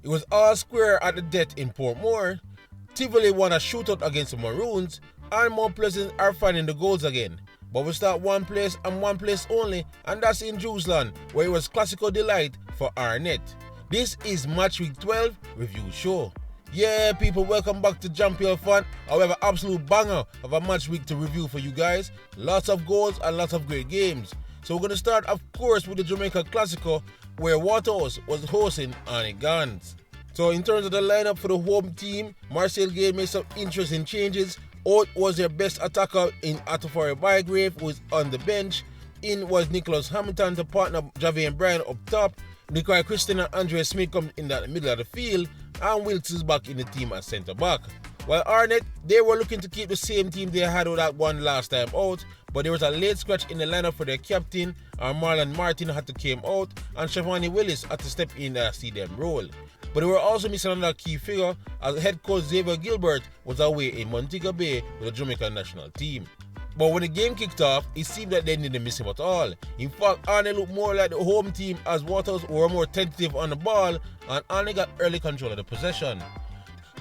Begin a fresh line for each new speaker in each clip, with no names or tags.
It was all square at the death in Portmore. Tivoli won a shootout against the Maroons, and Mount Pleasant are finding the goals again. But we start one place and one place only, and that's in Jerusalem, where it was classical delight for Arnett. This is Match Week 12 Review Show. Yeah, people, welcome back to Jamaica Fun. We have an absolute banger of a match week to review for you guys. Lots of goals and lots of great games. So we're going to start, of course, with the Jamaica Classico, where Waterhouse was hosting Arnett. So in terms of the lineup for the home team, Marcel Gale made some interesting changes. Out was their best attacker in Atofari Bygrave, who was on the bench. In was Nicholas Hamilton to partner Javier Bryan up top. Nikolai Christian and Andrea Smith come in the middle of the field, and Wilkes is back in the team at centre back. While Arnett, they were looking to keep the same team they had with that one last time out, but there was a late scratch in the lineup for their captain, and Marlon Martin had to come out, and Shavani Willis had to step in and see them role. But they were also missing another key figure, as head coach Xavier Gilbert was away in Montego Bay with the Jamaican national team. But when the game kicked off, it seemed that they didn't miss him at all. In fact, Arnett looked more like the home team, as Waterhouse were more tentative on the ball, and Arnett got early control of the possession.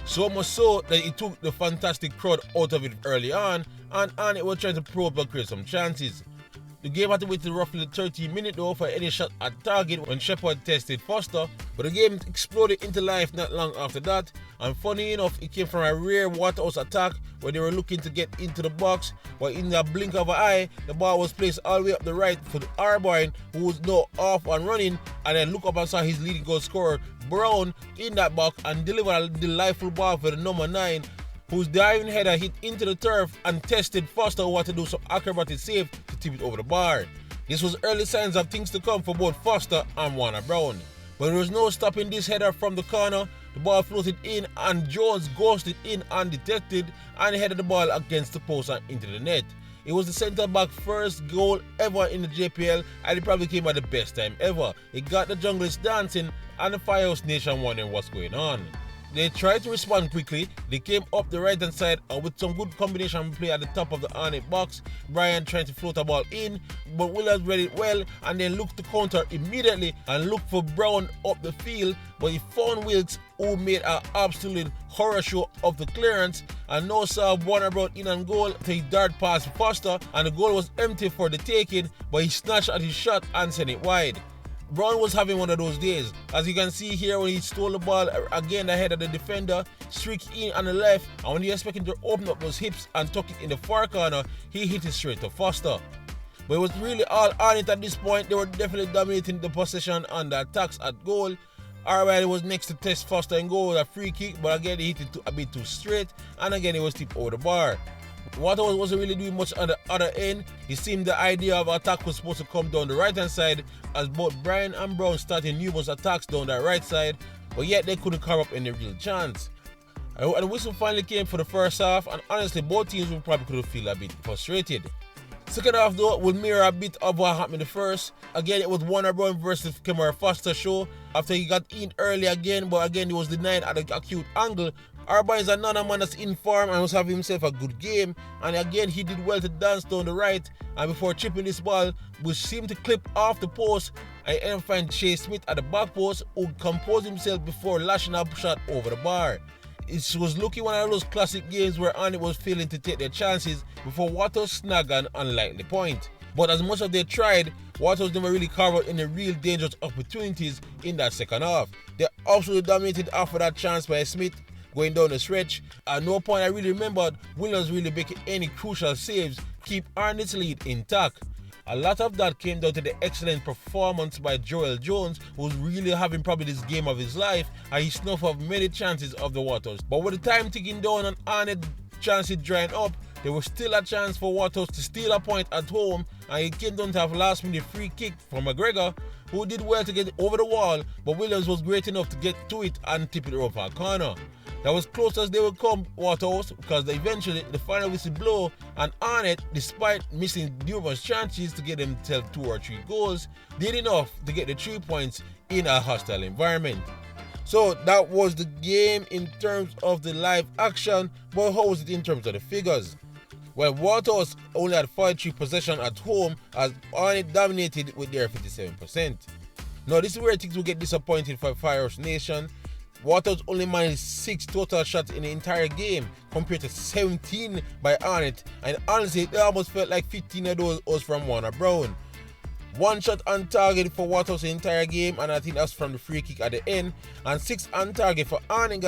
So much so that it took the fantastic crowd out of it early on, and Arnett was trying to probe and create some chances. The game had to wait till roughly the 13th minute though for any shot at target when Shepard tested Foster, but the game exploded into life not long after that, and funny enough, it came from a rare Waterhouse attack where they were looking to get into the box, but in the blink of an eye, the ball was placed all the way up the right for the Harbour, who was now off and running, and then look up and saw his leading goal scorer Brown in that box and delivered a delightful ball for the number 9, whose diving header hit into the turf and tested Foster, who had to do some acrobatic save to tip it over the bar. This was early signs of things to come for both Foster and Warner Brown. But there was no stopping this header from the corner. The ball floated in and Jones ghosted in undetected and headed the ball against the post and into the net. It was the centre-back first goal ever in the JPL, and it probably came at the best time ever. It got the junglers dancing and the Firehouse Nation wondering what's going on. They tried to respond quickly. They came up the right hand side and with some good combination play at the top of the Arnett box, Brian trying to float a ball in, but Williams read it well and then looked to counter immediately and looked for Brown up the field, but he found Wilkes, who made an absolute horror show of the clearance, and now saw Warner Brown in and goal till he darted past Foster, and the goal was empty for the taking, but he snatched at his shot and sent it wide. Brown was having one of those days. As you can see here, when he stole the ball again ahead of the defender, streaked in on the left, and when he expected him to open up those hips and tuck it in the far corner, he hit it straight to Foster. But it was really all on it at this point. They were definitely dominating the possession and the attacks at goal. Arnett was next to test Foster and goal with a free kick, but again he hit it a bit too straight, and again it was tipped over the bar. Waterhouse wasn't really doing much on the other end. It seemed the idea of attack was supposed to come down the right hand side, as both Bryan and Brown started numerous attacks down that right side, but yet they couldn't carve up any real chance. And the whistle finally came for the first half, and honestly both teams would probably could feel a bit frustrated. Second half though will mirror a bit of what happened in the first. Again it was Warner Brown versus Kemar Foster show after he got in early again, but again he was denied at the acute angle. Harbour is another man that's in form and was having himself a good game, and again he did well to dance down the right, and before chipping this ball, which seemed to clip off the post, I ended up finding Shea Smith at the back post, who composed himself before lashing up shot over the bar. It was looking one of those classic games where Arnett was failing to take their chances before Waterhouse snagged an unlikely point. But as much as they tried, Waterhouse never really carved out any real dangerous opportunities in that second half. They absolutely dominated after that chance by Smith going down the stretch. At no point I really remembered Williams really making any crucial saves to keep Arnett's lead intact. A lot of that came down to the excellent performance by Joel Jones, who's really having probably this game of his life, and he snuffed off many chances of the Waterhouse. But with the time ticking down and Arnett's chances drying up, there was still a chance for Waterhouse to steal a point at home, and it came down to have a last minute free kick from McGregor, who did well to get it over the wall, but Williams was great enough to get to it and tip it over a corner. That was close as they would come, Waterhouse, because eventually the final whistle blow, and Arnett, despite missing numerous chances to get themselves 2 or 3 goals, did enough to get the 3 points in a hostile environment. So that was the game in terms of the live action, but how was it in terms of the figures? Well, Waterhouse only had 43% possession at home, as Arnett dominated with their 57%. Now this is where things will get disappointing for Firehouse Nation. Waterhouse only managed 6 total shots in the entire game compared to 17 by Arnett, and honestly it almost felt like 15 of those was from Warner Brown. 1 shot on target for Waterhouse the entire game, and I think that's from the free kick at the end, and 6 on target for Arnett,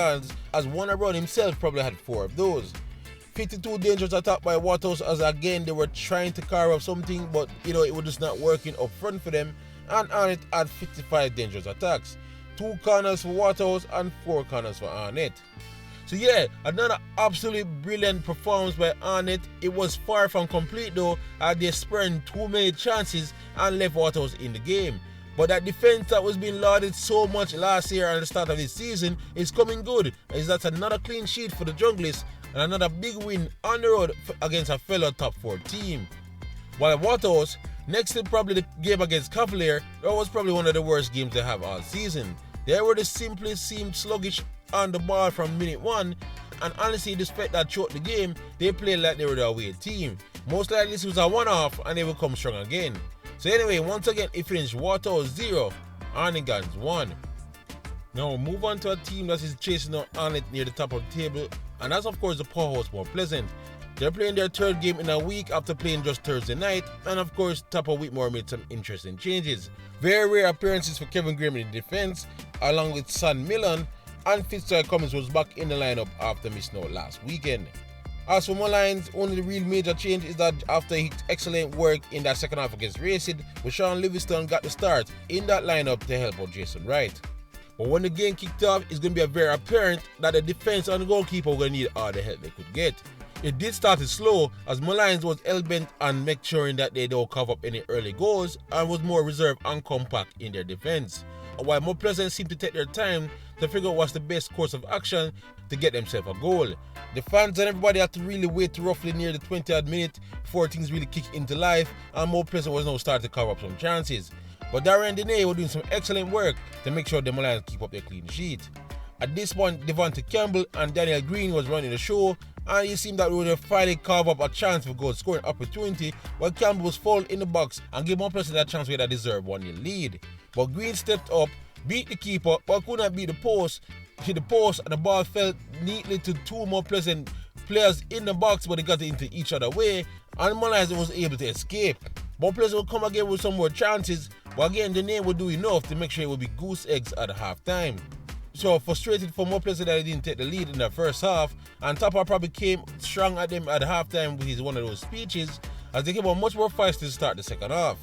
as Warner Brown himself probably had 4 of those. 52 dangerous attack by Waterhouse, as again they were trying to carve up something, but it was just not working up front for them, and Arnett had 55 dangerous attacks. 2 corners for Waterhouse and 4 corners for Arnett. So yeah, another absolutely brilliant performance by Arnett. It was far from complete though, as they spurned too many chances and left Waterhouse in the game. But that defense that was being lauded so much last year and the start of this season is coming good, as that's another clean sheet for the Junglists and another big win on the road against a fellow top 4 team. While Waterhouse, next to probably the game against Cavalier, that was probably one of the worst games they have all season. They were just simply seemed sluggish on the ball from minute 1, and honestly despite that throughout the game, they played like they were the away team. Most likely this was a one-off and they will come strong again. So anyway, once again it finished Waterhouse 0, Arnett 1. Now we'll move on to a team that is chasing down Arnett near the top of the table, and that's of course the powerhouse Mount Pleasant. They're playing their 3rd game in a week after playing just Thursday night, and of course Tapa Whitmore made some interesting changes. Very rare appearances for Kevin Graham in the defense, along with Son Millen, and Fitzroy Cummins was back in the lineup after missing out last weekend. As for Molynes, only the real major change is that after his excellent work in that second half against Racing, Sean Livingston got the start in that lineup to help out Jason Wright. But when the game kicked off, it's going to be very apparent that the defense and the goalkeeper were going to need all the help they could get. It did start slow, as Molynes was hell-bent on making sure that they don't cover up any early goals and was more reserved and compact in their defense, while Mount Pleasant seemed to take their time to figure out what's the best course of action to get themselves a goal. The fans and everybody had to really wait to roughly near the 20th minute before things really kicked into life, and Mount Pleasant was now starting to cover up some chances. But Darren Deney was doing some excellent work to make sure the Molynes keep up their clean sheet. At this point, Devontae Campbell and Daniel Green was running the show, and it seemed that we would finally carve up a chance for goal scoring opportunity, while Campbell was fouled in the box and gave Mount Pleasant a chance where they deserved 1-0 lead. But Green stepped up, beat the keeper, but could not beat the post. Hit the post and the ball fell neatly to 2 Mount Pleasant players in the box, but they got it into each other way, and Molynes was able to escape. Mount Pleasant would come again with some more chances, but again the name would do enough to make sure it would be goose eggs at half time. So frustrated for Mount Pleasant that he didn't take the lead in the first half, and Tapa probably came strong at them at halftime with his one of those speeches, as they came on much more feisty to start the second half.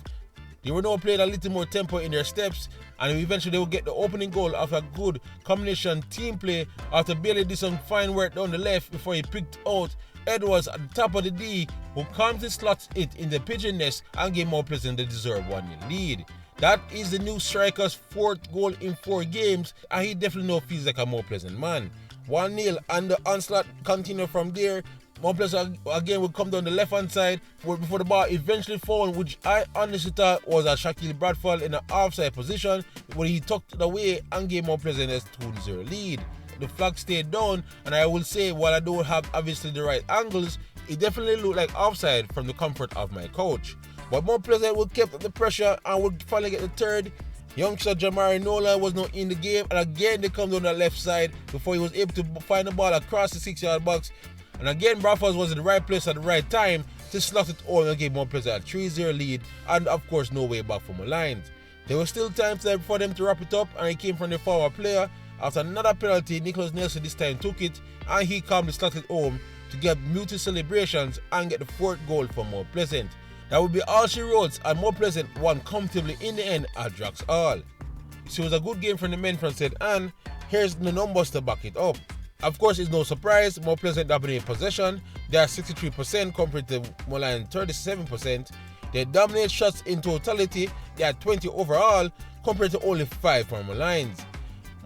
They were now playing a little more tempo in their steps, and eventually they would get the opening goal after a good combination team play after Bailey did some fine work down the left before he picked out Edwards at the top of the D, who calmly slots it in the pigeon nest and gave Mount Pleasant the deserved 1-0 lead. That is the new striker's 4th goal in 4 games, and he definitely feels like a Mount Pleasant man. 1-0, and the onslaught continued from there. Mount Pleasant again would come down the left hand side before the ball eventually fallen, which I honestly thought was a Shaquille Bradford in an offside position, when he tucked it away and gave Mount Pleasant a 2-0 lead. The flag stayed down, and I will say, while I don't have obviously the right angles, it definitely looked like offside from the comfort of my couch. But Mount Pleasant would keep up the pressure and would finally get the 3rd. Youngster Jamari Nola was not in the game, and again they come down the left side before he was able to find the ball across the 6-yard box. And again, Bradford was in the right place at the right time to slot it all and give Mount Pleasant a 3-0 lead, and of course no way back from the lines. There was still time for them to wrap it up, and it came from the forward player. After another penalty, Nicholas Nelson this time took it, and he calmly slotted home to get muted celebrations and get the 4th goal for Mount Pleasant. That would be all she wrote, and Mount Pleasant won comfortably in the end at Drax Hall. So it was a good game from the men from St. Anne. Here's the numbers to back it up. Of course, it's no surprise, Mount Pleasant dominated possession. They are 63% compared to Molynes 37%. They dominate shots in totality. They are 20 overall compared to only 5 from Molynes.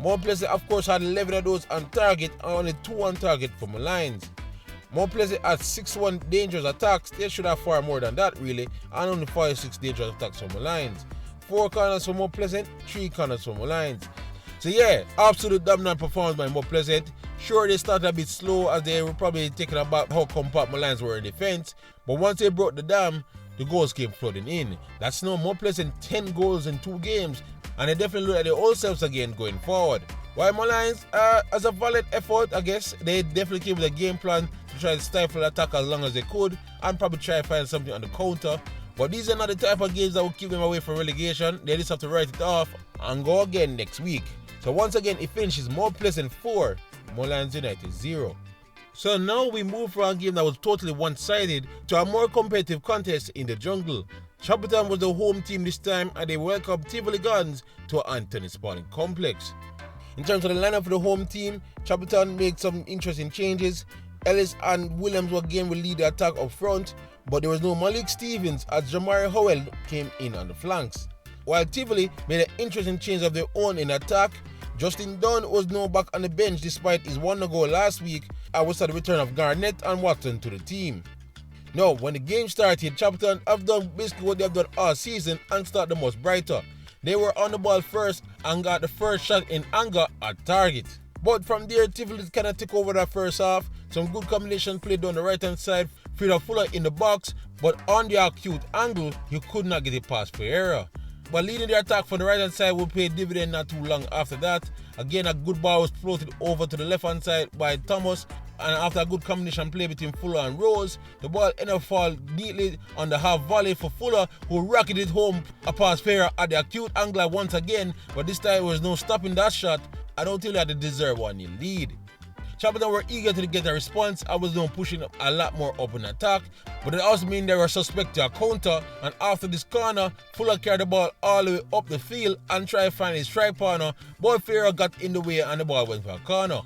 Mount Pleasant of course had 11 of those on target and only 2 on target for Molynes. Mount Pleasant had 61 dangerous attacks. They should have far more than that really, and only 46 dangerous attacks from Molynes. 4 corners for Mount Pleasant, 3 corners for Molynes. So yeah, absolute dominant performance by Mount Pleasant. Sure, they started a bit slow as they were probably taking about how compact Molynes were in defense, but once they broke the dam, the goals came flooding in. That's now Mount Pleasant 10 goals in 2 games, and they definitely look at their old selves again going forward. While Molynes, as a valid effort, I guess, they definitely came with a game plan to try to stifle the attack as long as they could and probably try to find something on the counter. But these are not the type of games that will keep them away from relegation. They just have to write it off and go again next week. So once again, it finishes More Pleasant 4, Molynes United 0. So now we move from a game that was totally one-sided to a more competitive contest in the jungle. Chapelton was the home team this time and they welcomed Tivoli Guns to Anthony Sporting Complex. In terms of the lineup for the home team, Chapelton made some interesting changes. Ellis and Williams were again will lead the attack up front, but there was no Malik Stevens as Jamari Howell came in on the flanks. While Tivoli made an interesting change of their own in attack, Justin Dunn was now back on the bench despite his 1 goal last week and was at the return of Arnett and Watson to the team. Now, when the game started, Chapelton have done basically what they have done all season and start the most brighter. They were on the ball first and got the first shot in anger at target. But from there, Tivoli kind of took over that first half. Some good combination played down the right hand side, Frida Fuller in the box, but on the acute angle, you could not get it past Vere. But leading the attack from the right hand side will pay dividend not too long after that. Again, a good ball was floated over to the left hand side by Thomas, and after a good combination play between Fuller and Rose, the ball ended up fall neatly on the half volley for Fuller, who rocketed it home past Vere at the acute angle once again, but this time there was no stopping that shot. I don't think they had to deserve 1-0 lead. Chapelton were eager to get a response. I was now pushing a lot more up in attack, but it also means they were suspect to a counter, and after this corner, Fuller carried the ball all the way up the field and tried to find his strike partner, but Vere got in the way and the ball went for a corner.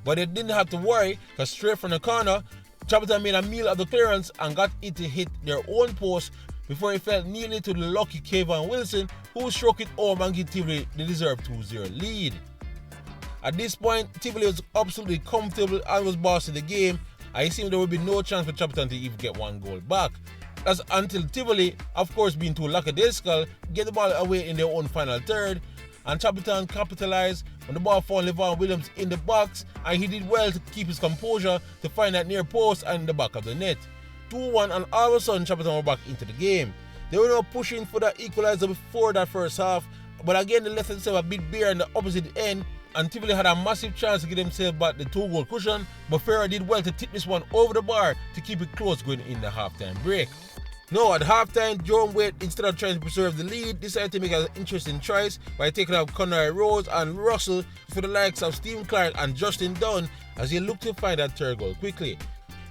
But they didn't have to worry, because straight from the corner, Chapelton made a meal of the clearance and got it to hit their own post before it fell nearly to the lucky Kevin Wilson, who struck it home and gave Tivoli the deserved 2-0 lead. At this point, Tivoli was absolutely comfortable and was boss of the game, and it seemed there would be no chance for Chapelton to even get 1 goal back. That's until Tivoli, of course being too lackadaisical, get the ball away in their own final third, and Chapelton capitalized when the ball found Levan Williams in the box, and he did well to keep his composure to find that near post and in the back of the net. 2-1, and all of a sudden Chapelton were back into the game. They were now pushing for that equalizer before that first half, but again they left themselves a bit bare on the opposite end, and Tivoli had a massive chance to get themselves back the 2-goal cushion, but Vere did well to tip this one over the bar to keep it close going in the halftime break. Now at halftime, Jerome Wade, instead of trying to preserve the lead, decided to make an interesting choice by taking out Conroy Rose and Russell for the likes of Stephen Clark and Justin Dunn as he looked to find that third goal quickly.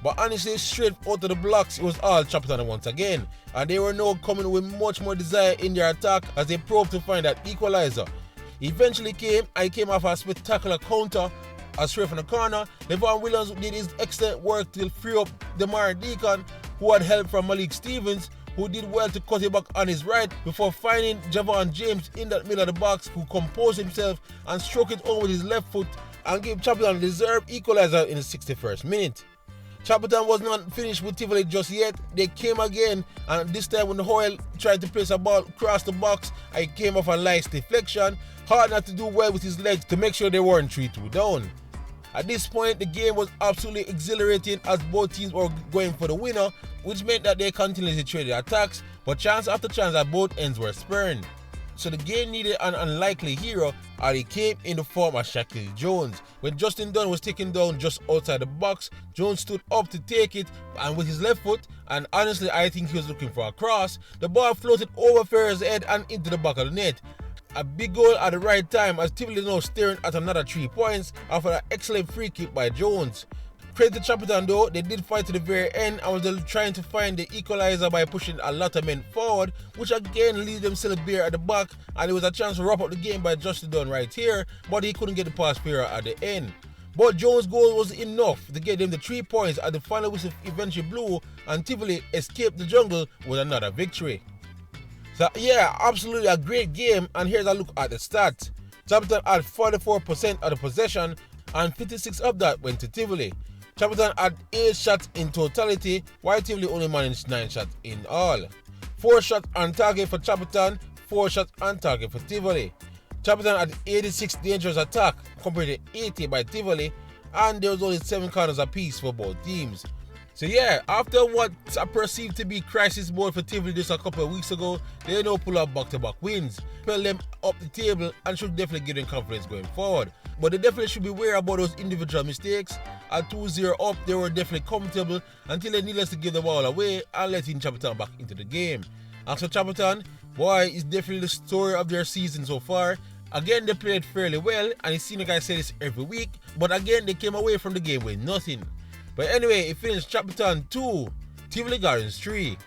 But honestly, straight out of the blocks, it was all Chapelton once again, and they were now coming with much more desire in their attack as they probed to find that equalizer. Eventually came off a spectacular counter as straight from the corner. Levan Williams did his excellent work to free up Demar Deacon, who had help from Malik Stevens, who did well to cut it back on his right before finding Javon James in the middle of the box, who composed himself and struck it home with his left foot and gave Chapelton a deserved equalizer in the 61st minute. Chapelton was not finished with Tivoli just yet. They came again, and this time when Hoyle tried to place a ball across the box, it came off a light deflection. Hard not to do well with his legs to make sure they weren't 3-2 down. At this point, the game was absolutely exhilarating as both teams were going for the winner, which meant that they continuously traded attacks, but chance after chance at both ends were spurned. So the game needed an unlikely hero, and he came in the form of Shaquille Jones. When Justin Dunn was taken down just outside the box, Jones stood up to take it, and with his left foot, and honestly I think he was looking for a cross, the ball floated over Vere's head and into the back of the net. A big goal at the right time as Tivoli is now staring at another 3 points after an excellent free kick by Jones. Credit to Chapelton though, they did fight to the very end and was trying to find the equalizer by pushing a lot of men forward, which again leaves them still bare at the back, and it was a chance to wrap up the game by Justin Dunn right here, but he couldn't get the past Vere at the end. But Jones' goal was enough to get them the 3 points as the final whistle eventually blew, and Tivoli escaped the jungle with another victory. So yeah, absolutely a great game, and here's a look at the stats. Chapelton had 44% of the possession, and 56 of that went to Tivoli. Chapelton had 8 shots in totality, while Tivoli only managed 9 shots in all. 4 shots on target for Chapelton, 4 shots on target for Tivoli. Chapelton had 86 dangerous attacks compared to 80 by Tivoli, and there was only 7 corners apiece for both teams. So yeah, after what's perceived to be crisis mode for Tivoli just a couple of weeks ago, they now pull up back-to-back wins, propel them up the table and should definitely give them confidence going forward. But they definitely should be wary about those individual mistakes. At 2-0 up, they were definitely comfortable until they needed to give the ball away and letting Chapelton back into the game. As for Chapelton, boy, it's definitely the story of their season so far. Again, they played fairly well, and it seems like I say this every week, but again, they came away from the game with nothing. But anyway, it finished Chapelton 2, Tivoli Gardens 3.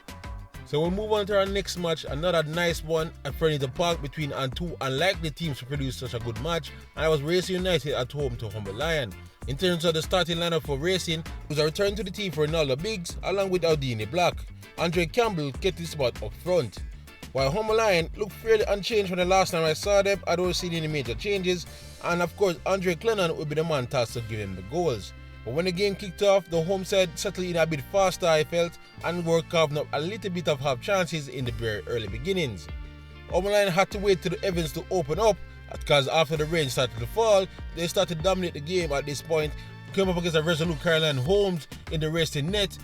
So we'll move on to our next match, another nice one at Furniture Park between two unlikely teams to produce such a good match, and I was Racing United at home to Humble Lion. In terms of the starting lineup for Racing, it was a return to the team for Ronaldo Biggs along with Aldini Black. Andre Campbell kept his spot up front. While Humble Lion looked fairly unchanged from the last time I saw them, I don't see any major changes, and of course Andre Clennon would be the man tasked to give him the goals. But when the game kicked off, the home side settled in a bit faster, I felt, and were carving up a little bit of half chances in the very early beginnings. Humble Lion had to wait till the Evans to open up, because after the rain started to fall, they started to dominate the game at this point, came up against a resolute Caroline Holmes in the racing net,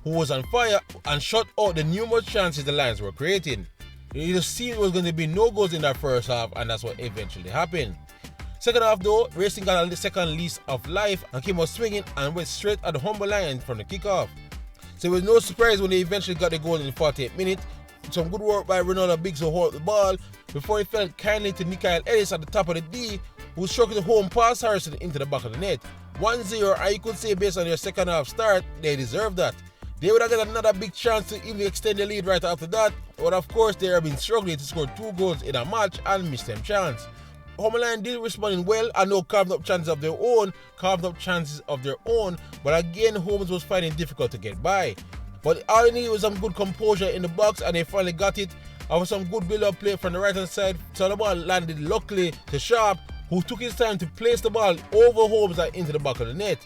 who was on fire and shut out the numerous chances the Lions were creating. It just seemed there was going to be no goals in that first half, and that's what eventually happened. Second half though, Racing got a second lease of life and came out swinging and went straight at the Humble Lion from the kickoff. So it was no surprise when they eventually got the goal in the 48th minute. Some good work by Ronaldo Biggs to hold the ball before he fell kindly to Mikael Ellis at the top of the D, who struck the home past Harrison into the back of the net. 1-0, and you could say based on their second half start, they deserved that. They would have got another big chance to even extend the lead right after that, but of course they have been struggling to score 2 goals in a match and missed them chance. Humble Lion did respond well and now carved up chances of their own, but again Holmes was finding it difficult to get by. But all they needed was some good composure in the box, and they finally got it after some good build-up play from the right hand side. So the ball landed luckily to Sharp, who took his time to place the ball over Holmes and into the back of the net.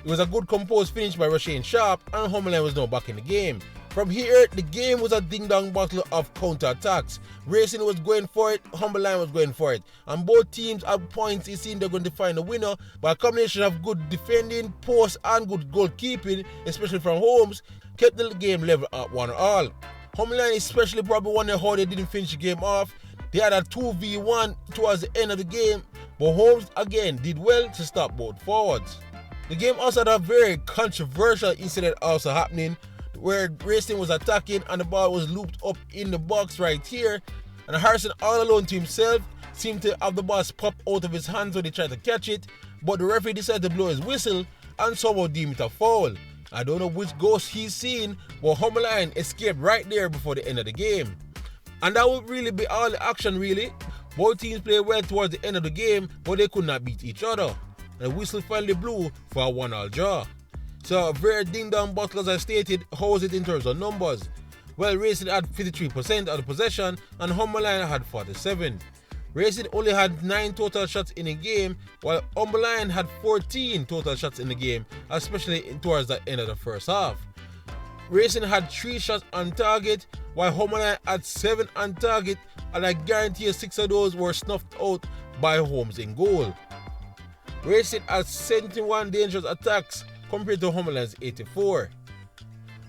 It was a good composed finish by Rashane Sharp, and Humble Lion was now back in the game. From here, the game was a ding-dong battle of counter-attacks. Racing was going for it, Humble Lion was going for it. And both teams at points, it seemed they're going to find a winner, but a combination of good defending, post, and good goalkeeping, especially from Holmes, kept the game level at 1-1. Humble Lion especially probably wonder how they didn't finish the game off. They had a 2v1 towards the end of the game, but Holmes again did well to stop both forwards. The game also had a very controversial incident also happening, where Racing was attacking and the ball was looped up in the box right here, and Harrison all alone to himself seemed to have the ball pop out of his hands when they tried to catch it, but the referee decided to blow his whistle and somehow deemed it a foul. I don't know which ghost he's seen, but Humble Lion escaped right there before the end of the game. And that would really be all the action really. Both teams played well towards the end of the game, but they could not beat each other. And the whistle finally blew for a 1-1 draw. So a very ding-dong battle as I stated. How was it in terms of numbers? Well, Racing had 53% of the possession and Humble Lion had 47%. Racing only had 9 total shots in the game, while Humble Lion had 14 total shots in the game, especially towards the end of the first half. Racing had 3 shots on target, while Humble Lion had 7 on target, and I guarantee you 6 of those were snuffed out by Holmes in goal. Racing had 71 dangerous attacks compared to Humble Lion's 84.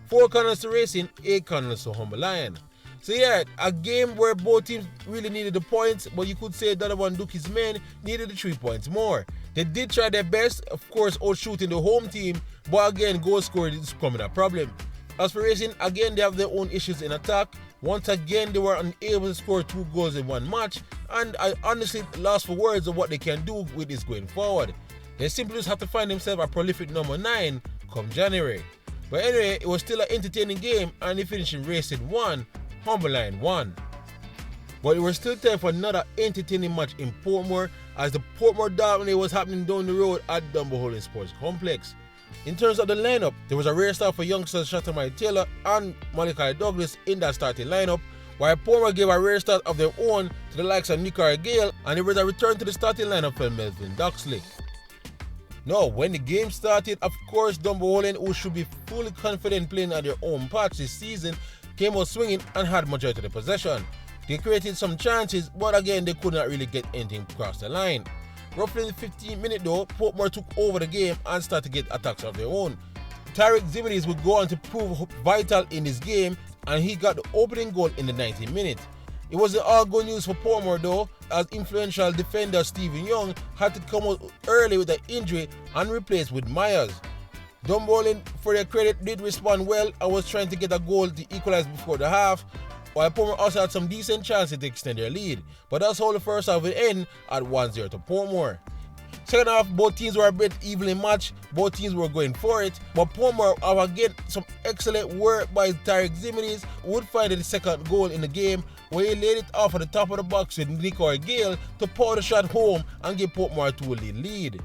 4 corners to Racing, 8 corners to Humble Lion. So yeah, a game where both teams really needed the points, but you could say Donovan Duke's men needed the 3 points more. They did try their best, of course, outshooting the home team, but again, goal scoring is becoming a problem. As for Racing, again, they have their own issues in attack. Once again, they were unable to score 2 goals in one match, and I honestly lost for words of what they can do with this going forward. They simply just have to find themselves a prolific number 9 come January. But anyway, it was still an entertaining game, and they finished in Racing 1, Humble Lion 1. But it was still time for another entertaining match in Portmore, as the Portmore derby was happening down the road at Dunbeholden Sports Complex. In terms of the lineup, there was a rare start for youngsters Shattermai Taylor and Malachi Douglas in that starting lineup, while Portmore gave a rare start of their own to the likes of Nicar Gale, and there was a return to the starting lineup for Melvin Doxley. Now, when the game started, of course, Dunbeholden, who should be fully confident playing at their own patch this season, came out swinging and had majority of the possession. They created some chances, but again, they could not really get anything across the line. Roughly in the 15th minute though, Portmore took over the game and started to get attacks of their own. Tariq Ziminis would go on to prove vital in this game, and he got the opening goal in the 90th minute. It wasn't all good news for Portmore though, as influential defender Stephen Young had to come out early with an injury and replaced with Myers. Dunbeholden, for their credit, did respond well and was trying to get a goal to equalize before the half, while Portmore also had some decent chances to extend their lead, but that's how the first half would end at 1-0 to Portmore. Second half, both teams were a bit evenly matched, both teams were going for it, but Portmore, again, some excellent work by Tariq Ziminis, would find the second goal in the game, where he laid it off at the top of the box with Nicoy Gale to power the shot home and give Portmore a 2-0 lead.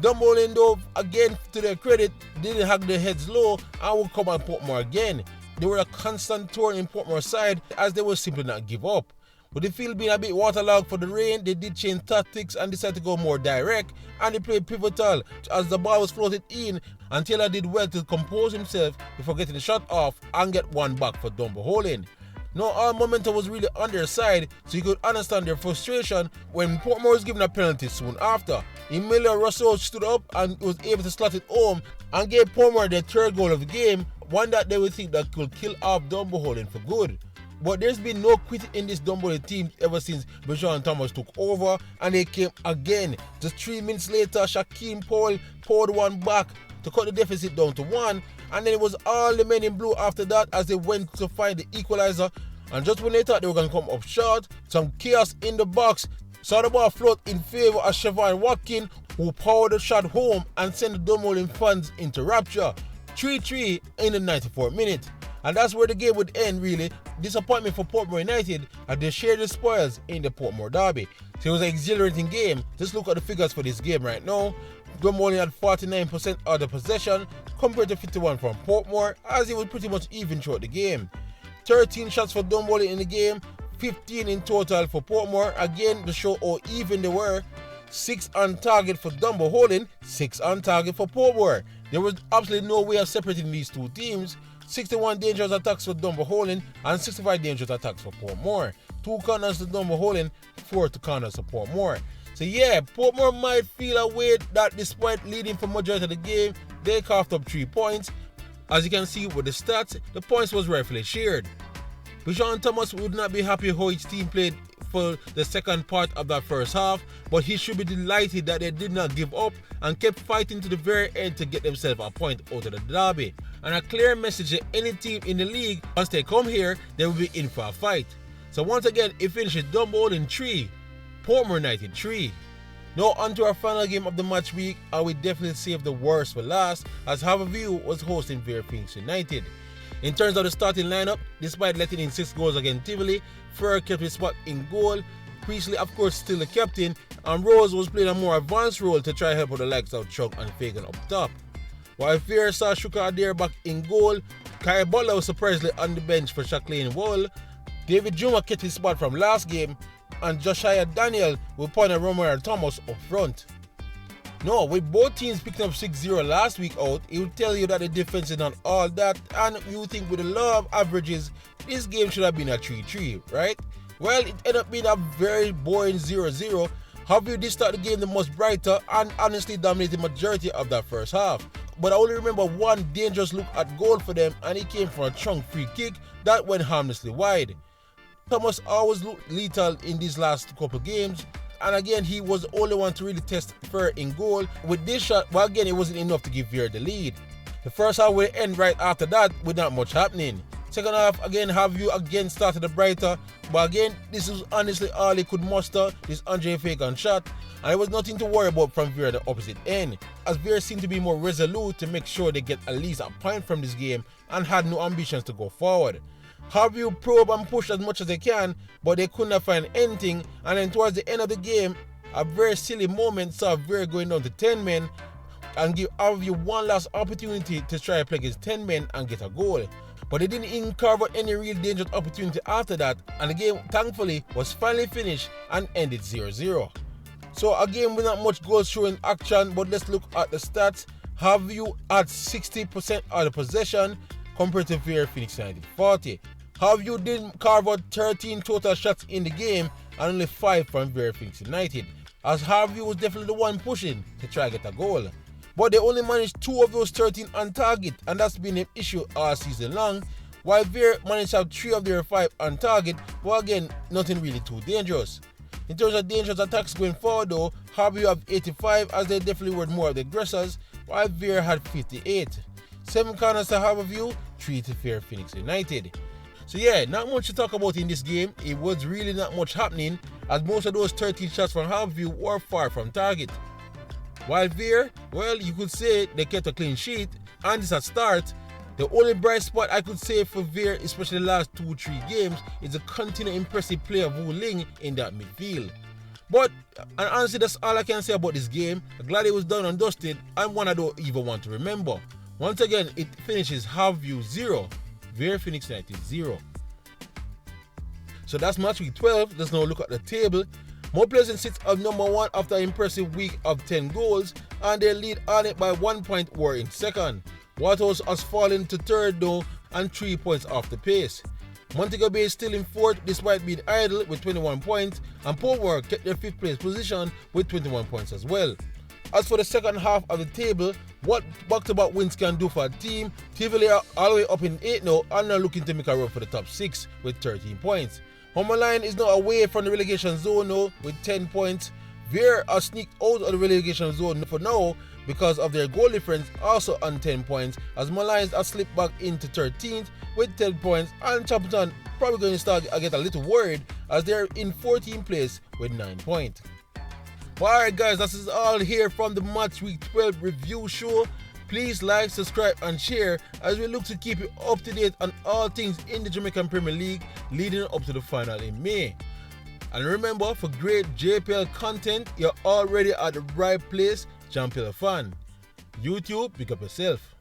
Dunbeholden, though, again, to their credit, didn't hang their heads low and would come at Portmore again. They were a constant thorn in Portmore's side as they would simply not give up. With the field being a bit waterlogged for the rain, they did change tactics and decided to go more direct, and they played pivotal as the ball was floated in, and Taylor did well to compose himself before getting the shot off and get one back for Dunbeholden. Now all momentum was really on their side, so you could understand their frustration when Portmore was given a penalty soon after. Emilio Russell stood up and was able to slot it home and gave Portmore their third goal of the game, one that they would think that could kill off Dunbeholden for good. But there's been no quitting in this Dunbeholden team ever since Bijan Thomas took over, and they came again. Just 3 minutes later, Shaquem Powell poured one back to cut the deficit down to 1, and then it was all the men in blue after that as they went to find the equalizer. And just when they thought they were going to come up short, some chaos in the box saw the ball float in favour of Siobhan Watkins, who powered the shot home and sent the Dunbeholden fans into rapture. 3-3 in the 94th minute. And that's where the game would end, really. Disappointment for Portmore United as they shared the spoils in the Portmore derby. So it was an exhilarating game. Just look at the figures for this game right now. Dunbeholden had 49% of the possession compared to 51% from Portmore, as it was pretty much even throughout the game. 13 shots for Dunbeholden in the game, 15 in total for Portmore. Again, to show how even they were. 6 on target for Dunbeholden, 6 on target for Portmore. There was absolutely no way of separating these two teams. 61 dangerous attacks for Dunbeholden and 65 dangerous attacks for Portmore. 2 corners to Dunbeholden, 4 to corners to Portmore. So yeah, Portmore might feel a way that despite leading for majority of the game, they coughed up 3 points. As you can see with the stats, the points was rightfully shared. Bijan Thomas would not be happy how his team played for the second part of that first half, but he should be delighted that they did not give up and kept fighting to the very end to get themselves a point out of the derby. And a clear message to any team in the league, once they come here, they will be in for a fight. So once again, it finishes Dunbeholden 3, Portmore United 3. Now on to our final game of the match week, and we definitely saved the worst for last, as Harbour was hosting Vere United. In terms of the starting lineup, despite letting in 6 goals against Tivoli, Vere kept his spot in goal. Priestley, of course, still the captain, and Rose was playing a more advanced role to try help with the likes of Chug and Fagan up top. While Vere saw Shuka Adair back in goal, Kai Butler was surprisingly on the bench for Shacklane Wall. David Juma kept his spot from last game, and Josiah Daniel will point at Romero Thomas up front. No, with both teams picking up 6-0 last week out, it will tell you that the defense is not all that, and you think with the law of averages, this game should have been a 3-3, right? Well, it ended up being a very boring 0-0. Harbour did start the game the most brighter and honestly dominated the majority of that first half. But I only remember one dangerous look at goal for them, and it came from a chunk free kick that went harmlessly wide. Thomas always looked lethal in these last couple games, and again he was the only one to really test Vere in goal. With this shot, well again it wasn't enough to give Vere the lead. The first half will end right after that with not much happening. Second half again Harbour again started the brighter, but again this was honestly all he could muster, this Andre Fagan shot, and there was nothing to worry about from Vere at the opposite end, as Vere seemed to be more resolute to make sure they get at least a point from this game and had no ambitions to go forward. Harbour probe and push as much as they can, but they could not find anything, and then towards the end of the game, a very silly moment saw Vere going down to 10 men and give Harbour one last opportunity to try to play against 10 men and get a goal. But they didn't even carve out any real dangerous opportunity after that, and the game thankfully was finally finished and ended 0-0. So again, with not much goals showing action, but let's look at the stats. Harbour had 60% of the possession compared to Vere United 40. Harbour did carve out 13 total shots in the game and only 5 from Vere United, as Harbour was definitely the one pushing to try to get a goal. but they only managed 2 of those 13 on target, and that's been an issue all season long, while Vere managed to have 3 of their 5 on target, but again, nothing really too dangerous. In terms of dangerous attacks going forward though, Harbour have 85 as they definitely were more of the aggressors, while Vere had 58. 7 corners to Harbour view, 3 to Vere Phoenix United. So yeah, not much to talk about in this game. It was really not much happening, as most of those 13 shots from Harbour view were far from target. While Vere, well, you could say they kept a clean sheet, and it's a start. The only bright spot I could say for Vere, especially the last 2-3 games, is the continued impressive play of Wu Ling in that midfield. But, and honestly, that's all I can say about this game. I'm glad it was done and dusted, and one I don't even want to remember. Once again, it finishes Harbour view 0, Vere Phoenix United 0. So that's match week 12. Let's now look at the table. Molynes sits at number 1 after an impressive week of 10 goals, and they lead Arnett by 1 point or in second. Waterhouse has fallen to third though, and 3 points off the pace. Montego Bay is still in 4th despite being idle with 21 points, and Portmore kept their 5th place position with 21 points as well. As for the second half of the table, what back-to-back wins can do for a team, Tivoli are all the way up in 8 now and are looking to make a run for the top 6 with 13 points. Molynes is now away from the relegation zone now with 10 points. Vere are sneaked out of the relegation zone for now because of their goal difference, also on 10 points, as Molynes are slipped back into 13th with 10 points, and Chapelton probably going to start to get a little worried as they're in 14th place with 9 points. But alright guys, this is all here from the Match Week 12 review show. Please like, subscribe and share as we look to keep you up to date on all things in the Jamaican Premier League leading up to the final in May. And remember, for great JPL content, you're already at the right place, Jamaica fan. YouTube, pick up yourself.